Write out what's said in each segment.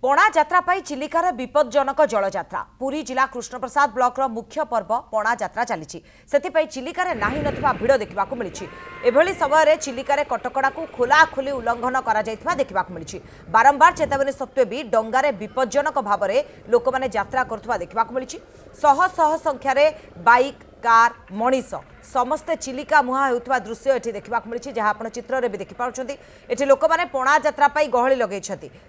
पणा जात्रा पाई चिलिकार विपज्जनक जलयात्रा पुरी जिला कृष्णप्रसाद ब्लॉक मुख्य पर्व पणा जात्रा चली चिलिकार नाही नथिबा भिड़ देखा मिली एभली समय चिलिकार कटकड़ा को खोलाखोली उल्लंघन देखा मिली बारंबार चेतावनी सत्वे भी डंगारे विपज्जनक भाव में लोक मैंने यात्रा करुवा देखा मिली शह शह संख्यार बाइक कार मनीष समस्ते चिलिका मुहां होता दृश्य ये देखा मिली जहाँ आप चित्र में भी देखिपुं ये लोक मैंने पणा जात्रा गहली लगे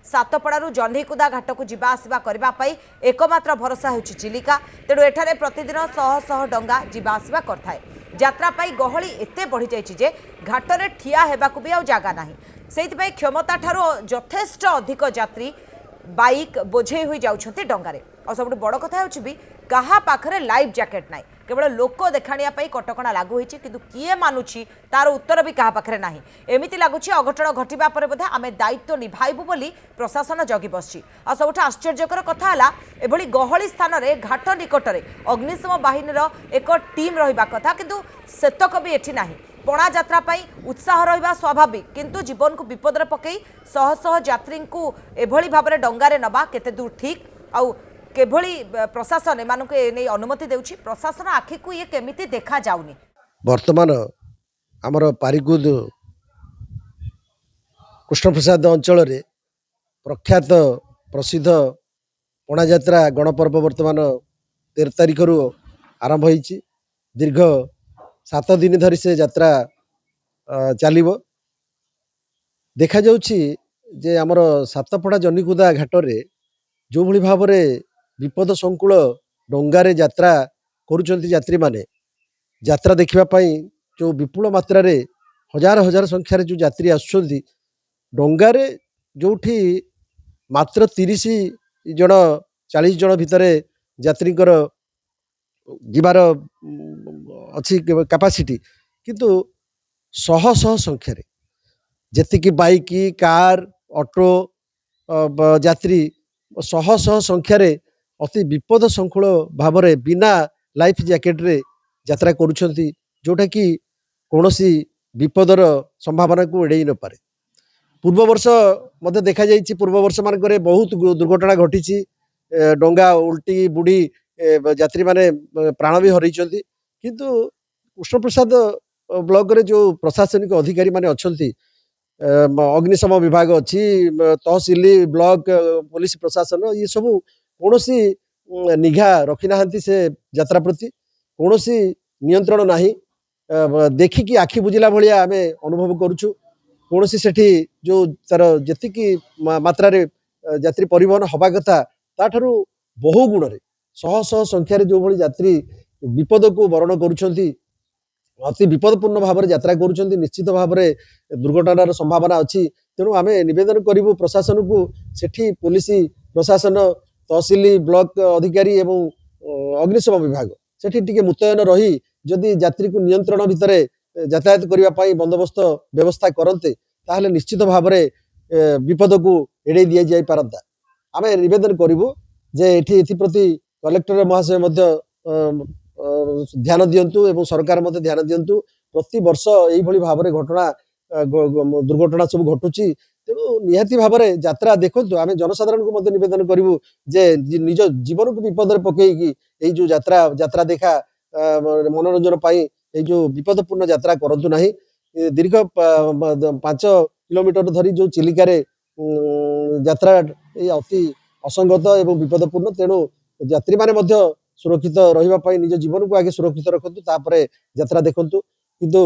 सातपड़ू जह्नीकुदा घाट को जीवा आसवा करने एकमात्र भरोसा हो चिलिका तेणु एठारे प्रतिदिन शह शह डंगा जीवा आसवा करथाए यात्रा गहली एते बढ़ी जाइए घाटरे ठिया हेबाकु भी जगह ना से क्षमता ठारो यथेष्ट अधिक यात्री बाइक बोझे हुई जाउछन्ते डंगारे और सब बड़ कथा होछि कहा पाखरे लाइफ जैकेट नाई केवल लोक देखाणिया कटकणा लागू होइछि किंतु किए मानुछि तार उत्तर भी कहा पाखरे नाही एमिति लागुछि अघटन घटिबा परे बोधे आमे दायित्व निभाइबु बोली प्रशासन जगी बसछि आ सबुठ आश्चर्यकर कथा हला एभली गहली स्थान रे घाट निकटरे अग्निशम बाहिनीर एक टीम रहिबा कथा किंतु सेतक भी एठी नाही पणा जात्रा पाई उत्साह रहिबा स्वाभाविक किंतु जीवन को विपद रे पकई शह शह यात्री को एभली भाबरे डंगारे नबा केते दूर ठीक आउ केभली प्रशासन एमानक एने अनुमति देउछि प्रशासन आखि को ये केमिति देखा जाउनी वर्तमान आमर पारिकुद कृष्णप्रसाद अंचल रे प्रख्यात प्रसिद्ध पणा जात्रा गणपर्व वर्तमान 13 तारिख रु आरंभ होईछि दीर्घ 7 दिन धरी से यात्रा चलिबो देखा जाउछि जे आमर सातपड़ा जह्नीकुदा घाट रे जो भली भाव रे विपद संकुल डंगारे यात्रा करुचंती यात्री माने यात्रा देखिबा पई जो विपुल मात्रा रे हजार हजार संख्यार जो यात्री आसुचंती डंगारे जोठी मात्र 30 जन 40 जन भितरे यात्रीकर जीवार अच्छी कैपेसिटी किंतु शह शह संख्यार जेतिकी बाइक कार ऑटो यात्री शह शह संख्यार अति विपद संकुल भाव में बिना लाइफ जैकेट रे यात्रा करुछंती जोटा कि कौनसी विपदर संभावना को एड़े न पारे पूर्व वर्ष मध्य देखा जाइए पूर्व वर्ष मानक बहुत दुर्घटना घटी डंगा उल्टी बुड़ी यात्री माने प्राण भी हरई किंतु कृष्णप्रसाद ब्लॉक रे जो प्रशासनिक अधिकारी माने अच्छी अग्निशम विभाग अच्छी तहसिल ब्लॉक पुलिस प्रशासन ये सब कौन सी निघा रखी ना से यात्रा प्रति कौन सी नियंत्रण नाही देखिकी आखि बुझिला भलिया आमे अनुभव करुछु कौन सी सेठी जो तार जेतिकी मात्रा रे यात्री परिवहन हवा कथा ताठरू बहु गुण रे शह शह संख्यार जो भली यात्री विपद को वरण करुछंती अति विपदपूर्ण भाव में यात्रा करुछंती निश्चित भाव में दुर्घटनार संभावना अच्छी तेणु आम निवेदन करूँ प्रशासन को सेठी पुलिस प्रशासन तहसिल ब्लॉक अधिकारी एवं अग्निशम विभाग सेठी टिके मुतयन रही जदि यात्री को नियंत्रण भितर यातायात करने बंदोबस्त व्यवस्था करते ताहले निश्चित भाव में विपद को एड़े दि जाई पारंता आम निवेदन करूँ जे एप्रति कलेक्टर महाशय ध्यान दिंतु एवं सरकार मते ध्यान दिंतु प्रति वर्ष यही भाव में घटना दुर्घटना सब घटुची तेणु निहाती भाव में यात्रा देखु आम जनसाधारण को मते निवेदन करूँ जे निज जीवन को विपद में पकईकी यही जो यात्रा देखा मनोरंजन पाई ये जो विपदपूर्ण यात्रा करंतु नाही दीर्घ 5 किलोमीटर धरी जो चिलिकार यात्रा अति असंगत एवं विपदपूर्ण तेणु यात्री माने सुरक्षित रहिबा पाई निज जीवन को आगे सुरक्षित रखंतु तापरे यात्रा देखंतु किंतु